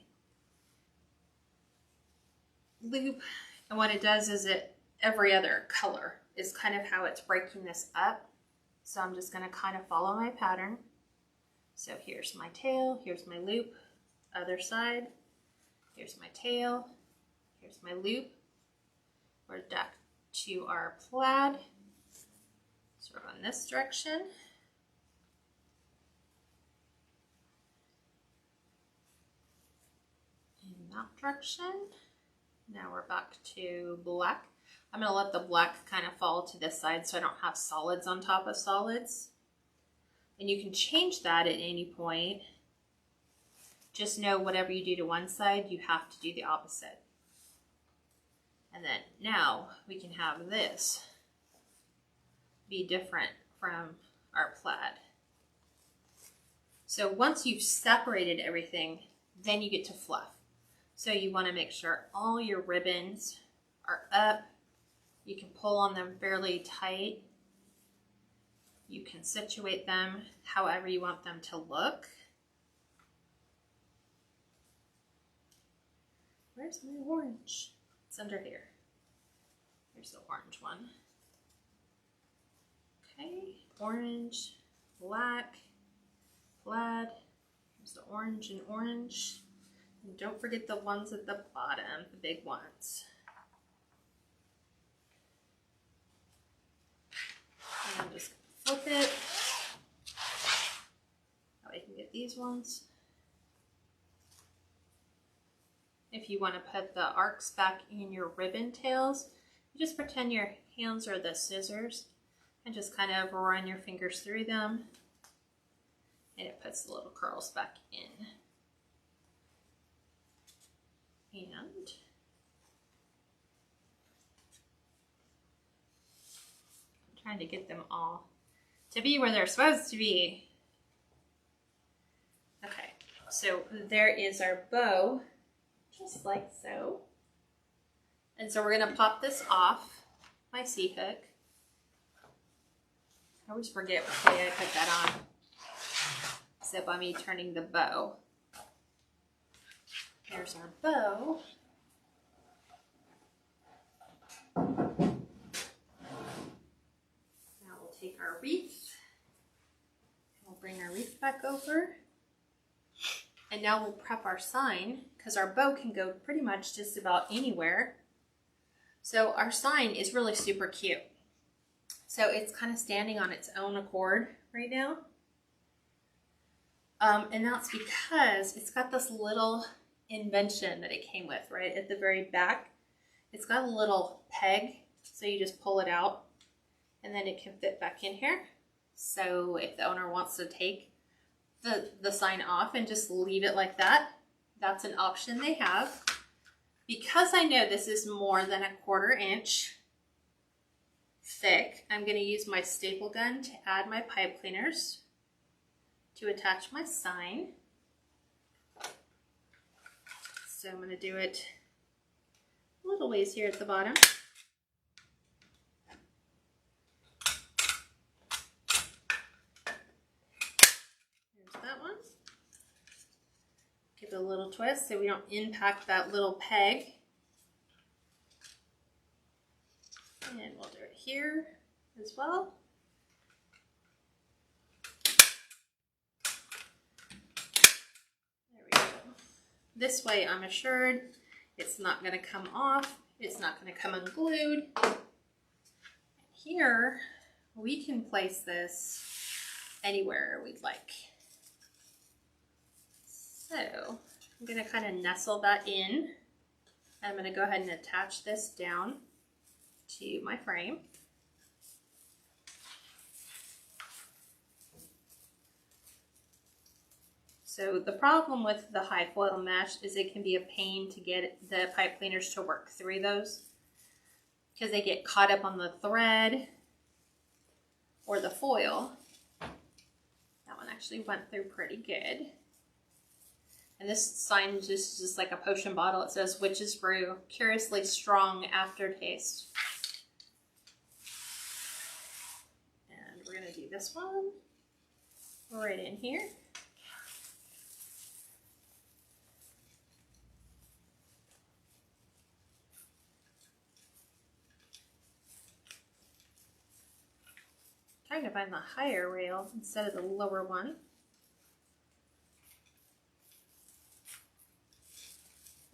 loop. And what it does is every other color is kind of how it's breaking this up. So I'm just going to kind of follow my pattern. So here's my tail, here's my loop, other side, here's my tail, here's my loop. We're back to our plaid, sort of in this direction. In that direction. Now we're back to black. I'm going to let the black kind of fall to this side so I don't have solids on top of solids. And you can change that at any point. Just know whatever you do to one side, you have to do the opposite. And then now we can have this be different from our plaid. So once you've separated everything, then you get to fluff. So you want to make sure all your ribbons are up. You can pull on them fairly tight. You can situate them however you want them to look. Where's my orange? It's under here. Here's the orange one. Okay, orange, black, plaid. Here's the orange and orange. And don't forget the ones at the bottom, the big ones. And I'm just gonna flip it. That way I can get these ones. If you want to put the arcs back in your ribbon tails, you just pretend your hands are the scissors and just kind of run your fingers through them, and it puts the little curls back in. And I'm trying to get them all to be where they're supposed to be. Okay, so there is our bow, just like so. And so we're going to pop this off my C-hook. I always forget what way I put that on, except by me turning the bow. There's our bow. Now we'll take our wreath. We'll bring our wreath back over. And now we'll prep our sign, because our bow can go pretty much just about anywhere. So our sign is really super cute. So it's kind of standing on its own accord right now. And that's because it's got this little invention that it came with, right at the very back. It's got a little peg, so you just pull it out and then it can fit back in here. So if the owner wants to take the sign off and just leave it like that, that's an option they have. Because I know this is more than a 1/4 inch thick, I'm going to use my staple gun to add my pipe cleaners to attach my sign. So I'm going to do it a little ways here at the bottom. There's that one. Give it a little twist so we don't impact that little peg. And we'll do it here as well. There we go. This way I'm assured it's not going to come off. It's not going to come unglued. Here we can place this anywhere we'd like. So I'm going to kind of nestle that in. I'm going to go ahead and attach this down to my frame. So the problem with the high foil mesh is it can be a pain to get the pipe cleaners to work through those, because they get caught up on the thread or the foil. That one actually went through pretty good. And this sign is just like a potion bottle. It says Witch's Brew, curiously strong aftertaste. And see this one right in here. Trying to find the higher rail instead of the lower one.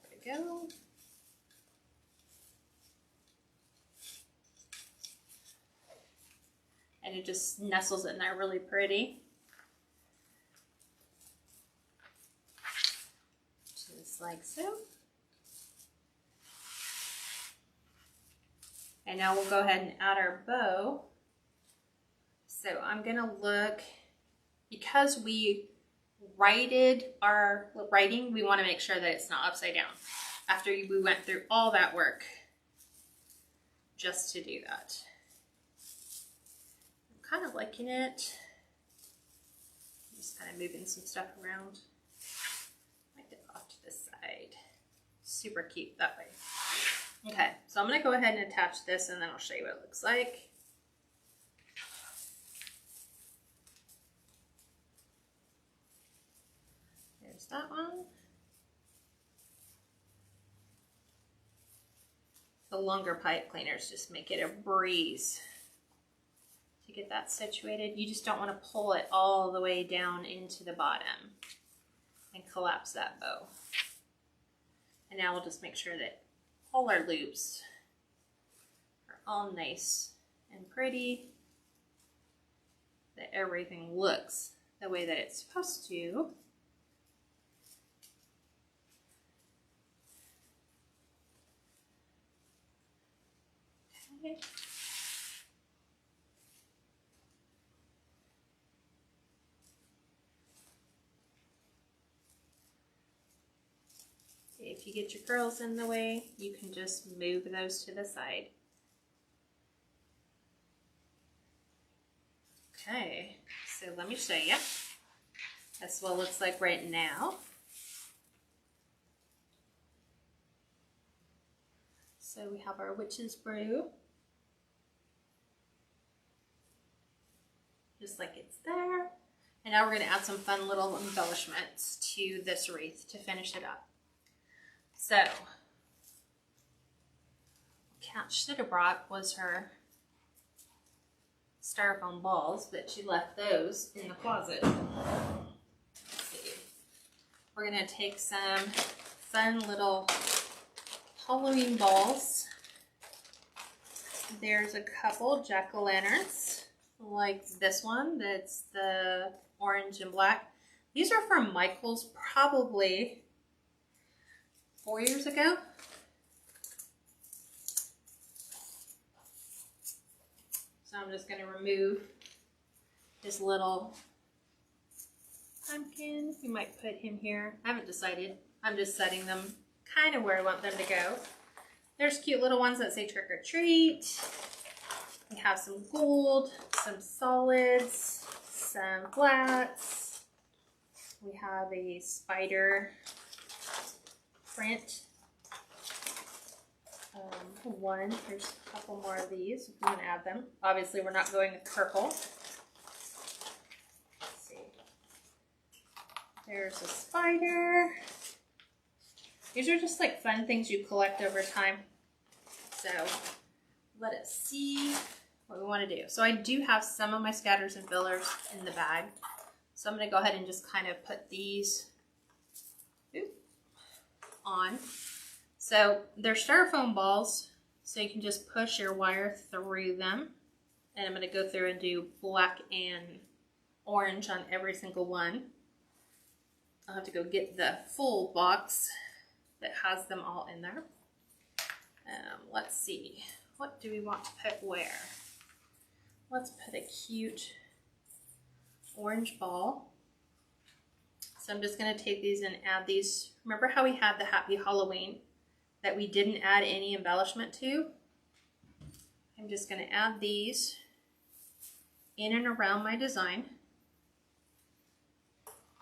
There we go. And it just nestles in there really pretty. Just like so. And now we'll go ahead and add our bow. So I'm gonna look, because we righted our writing, we wanna make sure that it's not upside down after we went through all that work just to do that. I'm kind of liking it. Just kind of moving some stuff around. Like it off to the side. Super cute that way. Okay, so I'm gonna go ahead and attach this and then I'll show you what it looks like. There's that one. The longer pipe cleaners just make it a breeze to get that situated. You just don't want to pull it all the way down into the bottom and collapse that bow. And now we'll just make sure that all our loops are all nice and pretty, that everything looks the way that it's supposed to. Okay. If you get your curls in the way, you can just move those to the side. Okay, so let me show you. That's what it looks like right now. So we have our witch's brew. Just like it's there. And now we're going to add some fun little embellishments to this wreath to finish it up. So, Kat should have brought was her styrofoam balls, but she left those in the closet. Let's see. We're going to take some fun little Halloween balls. There's a couple jack-o'-lanterns, like this one that's the orange and black. These are from Michael's probably 4 years ago. So I'm just going to remove his little pumpkin. We might put him here. I haven't decided. I'm just setting them kind of where I want them to go. There's cute little ones that say trick or treat. We have some gold, some solids, some flats. We have a spider print. One, there's a couple more of these if you want to add them. Obviously we're not going with purple. Let's see. There's a spider. These are just like fun things you collect over time. So let us see what we want to do. So I do have some of my scatters and fillers in the bag. So I'm going to go ahead and just kind of put these on. So they're styrofoam balls, so you can just push your wire through them. And I'm going to go through and do black and orange on every single one. I'll have to go get the full box that has them all in there. Let's see, what do we want to put where? Let's put a cute orange ball. So I'm just going to take these and add these. Remember how we had the Happy Halloween that we didn't add any embellishment to? I'm just going to add these in and around my design.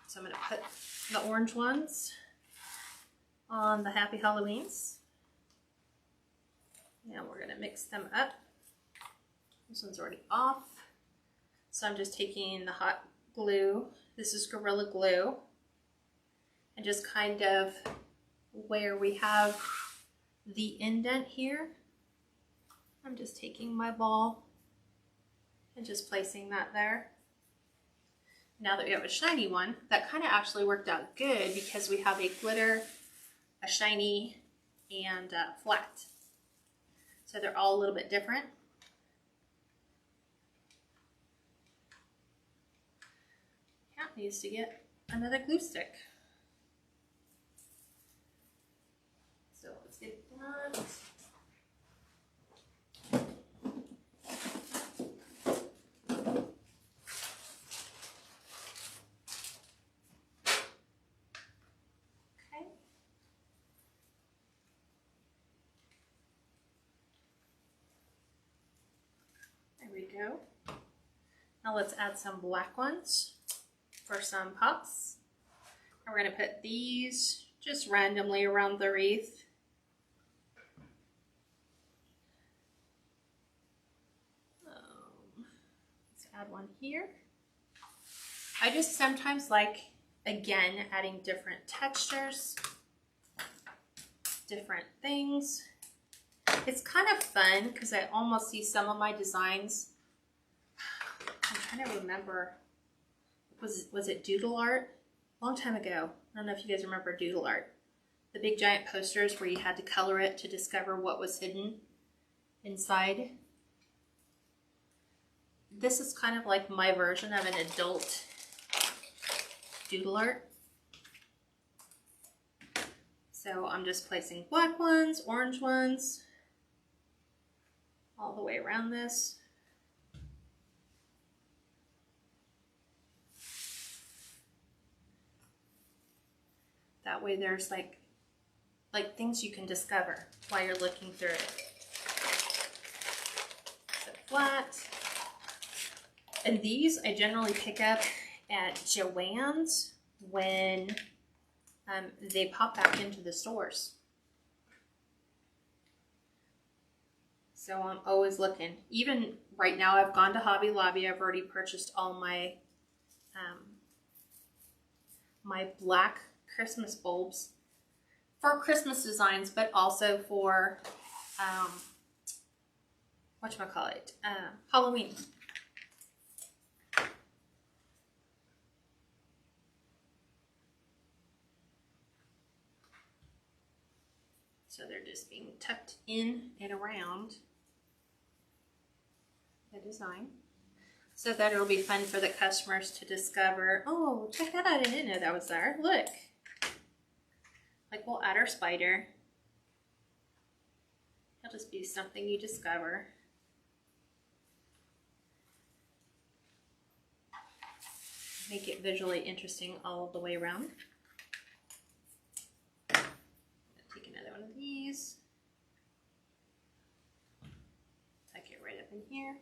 So I'm going to put the orange ones on the Happy Halloweens. Now we're going to mix them up. This one's already off. So I'm just taking the hot glue, this is Gorilla Glue, and just kind of where we have the indent here, I'm just taking my ball and just placing that there. Now that we have a shiny one, that kind of actually worked out good because we have a glitter, a shiny, and flat. So they're all a little bit different. Cat needs to get another glue stick. So let's get that. There we go. Now let's add some black ones for some puffs. And we're going to put these just randomly around the wreath. Let's add one here. I just sometimes like, again, adding different textures, different things. It's kind of fun because I almost see some of my designs. I'm trying to remember, was it doodle art? A long time ago. I don't know if you guys remember doodle art. The big giant posters where you had to color it to discover what was hidden inside. This is kind of like my version of an adult doodle art. So I'm just placing black ones, orange ones, all the way around this. That way there's like things you can discover while you're looking through it. So flat. And these I generally pick up at Joann's when they pop back into the stores. So I'm always looking. Even right now I've gone to Hobby Lobby. I've already purchased all my my black Christmas bulbs for Christmas designs, but also for whatchamacallit, Halloween. So they're just being tucked in and around the design so that it'll be fun for the customers to discover. Oh, check that out. I didn't know that was there. Look. Like we'll add our spider. It'll just be something you discover. Make it visually interesting all the way around. Take another one of these. Tuck it right up in here.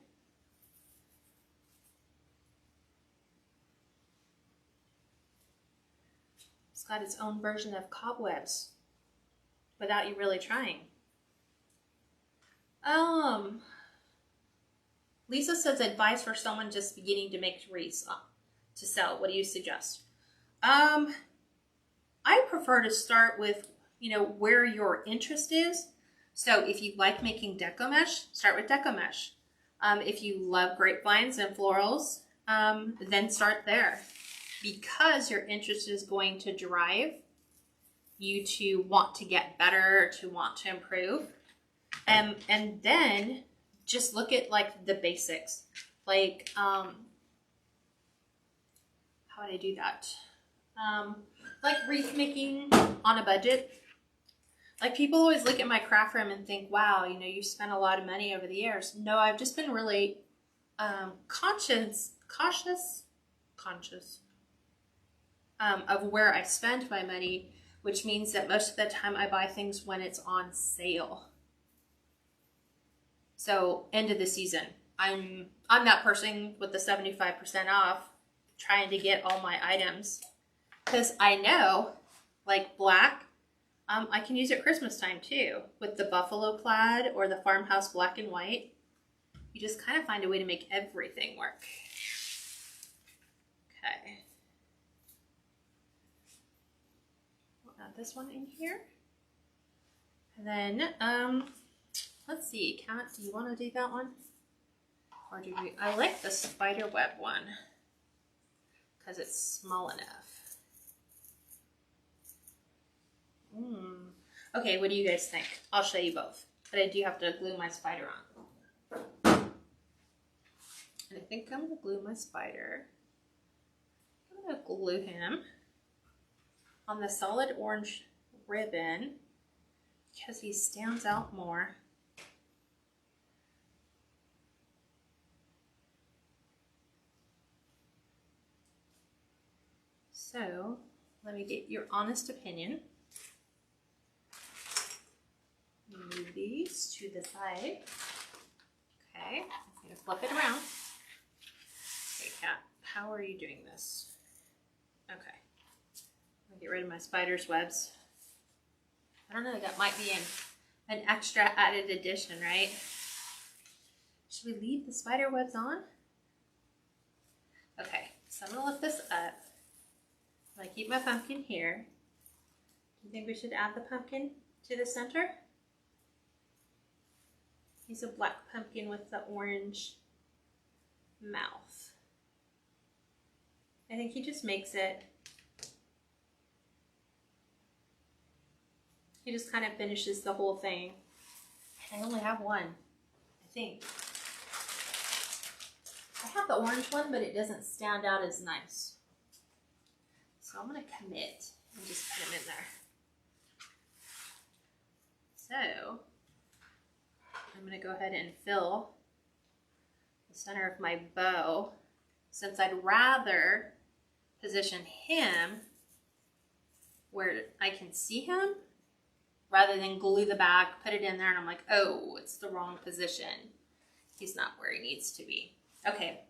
It's got its own version of cobwebs without you really trying. Lisa says advice for someone just beginning to make wreaths to sell. What do you suggest? I prefer to start with, where your interest is. So if you like making deco mesh, start with deco mesh. If you love grapevines and florals, then start there. Because your interest is going to drive you to want to get better, to want to improve. And then just look at like the basics. Like, how would I do that? Like wreath making on a budget. Like people always look at my craft room and think, wow, you've spent a lot of money over the years. No, I've just been really cautious of where I spend my money, which means that most of the time I buy things when it's on sale. So end of the season, I'm that person with the 75% off trying to get all my items because I know like black, I can use at Christmas time too with the buffalo plaid or the farmhouse black and white. You just kind of find a way to make everything work. this one in here. And then, let's see, Kat, do you want to do that one? Or do we, I like the spider web one because it's small enough. Okay, what do you guys think? I'll show you both, but I do have to glue my spider on. And I think I'm gonna glue my spider. I'm gonna glue him on the solid orange ribbon because he stands out more. So let me get your honest opinion. Move these to the side. Okay, I'm gonna flip it around. Okay, Kat, how are you doing this? Okay, I'm gonna get rid of my spider's webs. I don't know, that might be an extra added addition, right? Should we leave the spider webs on? Okay, so I'm gonna lift this up. I keep my pumpkin here. Do you think we should add the pumpkin to the center? He's a black pumpkin with the orange mouth. I think he just makes it, he just kind of finishes the whole thing. I only have one, I think. I have the orange one, but it doesn't stand out as nice. So I'm gonna commit and just put him in there. So I'm gonna go ahead and fill the center of my bow, since I'd rather position him where I can see him rather than glue the back, put it in there, and I'm like, oh, it's the wrong position. He's not where he needs to be. Okay,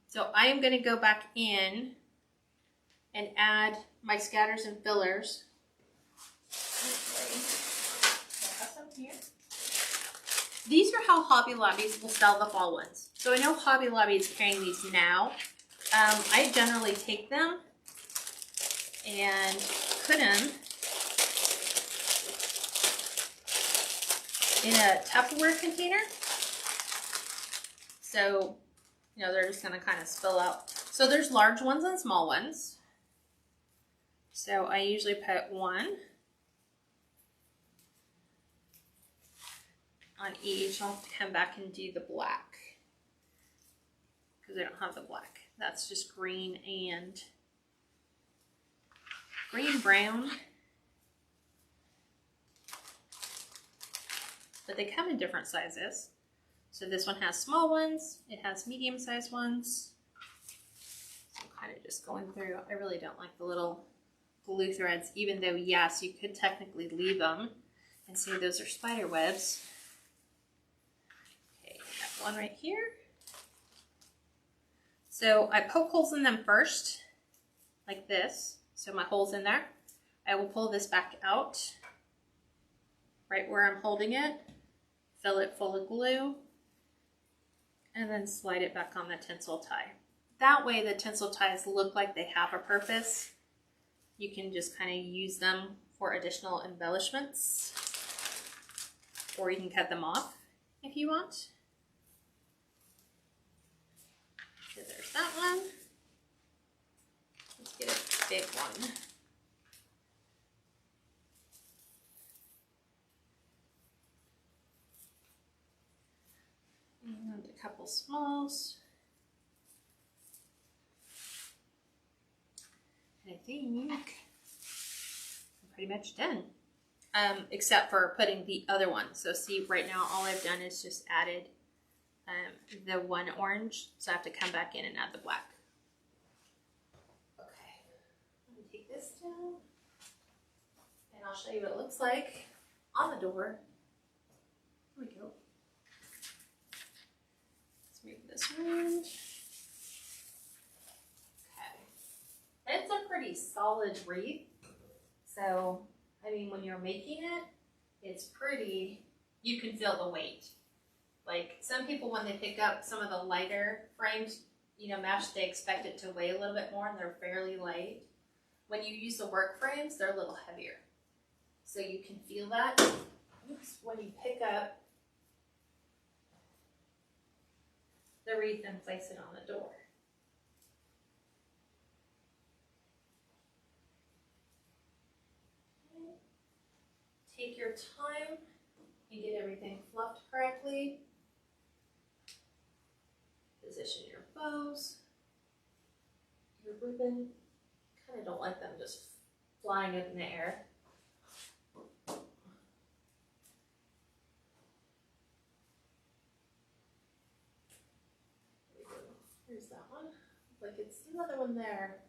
so I am gonna go back in and add my scatters and fillers. I have some here. These are how Hobby Lobbies will sell the fall ones. So I know Hobby Lobby is carrying these now. I generally take them and put them in a Tupperware container. So, you know, they're just gonna kind of spill out. So there's large ones and small ones. So I usually put one on each. I'll have to come back and do the black because I don't have the black. That's just green and brown. But they come in different sizes. So this one has small ones, it has medium-sized ones. So I'm kind of just going through. I really don't like the little glue threads, even though yes, you could technically leave them and say those are spider webs. Okay, I got one right here. So I poke holes in them first, like this. So my hole's in there. I will pull this back out, right where I'm holding it, fill it full of glue, and then slide it back on the tinsel tie. That way the tinsel ties look like they have a purpose. You can just kind of use them for additional embellishments, or you can cut them off if you want. So there's that one. Let's get a big one. And a couple smalls. I think I'm pretty much done, except for putting the other one. So see, right now all I've done is just added the one orange, so I have to come back in and add the black. Okay, I'm gonna take this down and I'll show you what it looks like on the door. Here we go. Let's move this around. It's a pretty solid wreath, so I mean when you're making it, it's pretty, you can feel the weight. Like some people when they pick up some of the lighter frames, you know, mesh, they expect it to weigh a little bit more and they're fairly light. when you use the work frames, they're a little heavier. So you can feel that when you pick up the wreath and place it on the door. Take your time and get everything fluffed correctly. Position your bows, your ribbon. Kind of don't like them just flying up in the air. Here's that one. Like it's another one there.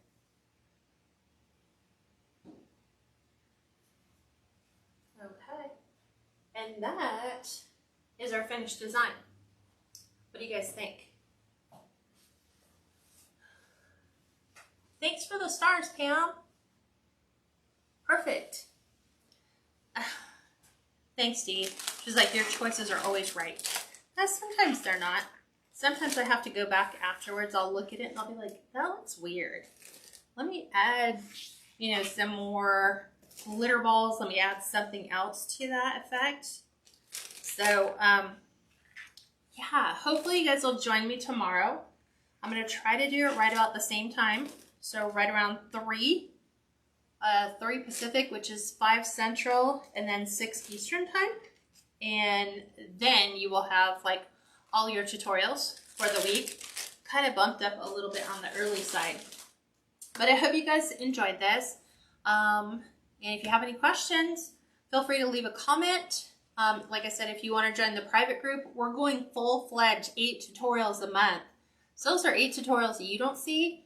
Okay. And that is our finished design. What do you guys think? Thanks for the stars, Pam. Perfect. Thanks, Dee. She's like, your choices are always right. Sometimes they're not. Sometimes I have to go back afterwards. I'll look at it and I'll be like, that looks weird. Let me add, you know, some more glitter balls. Let me add something else to that effect. So, yeah, hopefully you guys will join me tomorrow. I'm going to try to do it right about the same time. So right around 3 Pacific, which is 5 Central, and then 6 Eastern time. And then you will have like all your tutorials for the week, kind of bumped up a little bit on the early side. But I hope you guys enjoyed this. And if you have any questions, feel free to leave a comment. Like I said, if you want to join the private group, we're going full-fledged 8 tutorials a month. So those are 8 tutorials that you don't see.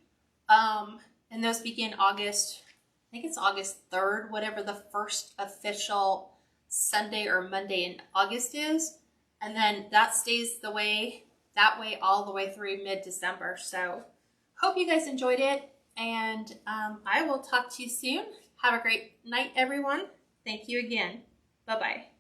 And those begin August, I think it's August 3rd, whatever the first official Sunday or Monday in August is. And then that stays that way all the way through mid-December. So hope you guys enjoyed it. And I will talk to you soon. Have a great night, everyone. Thank you again. Bye-bye.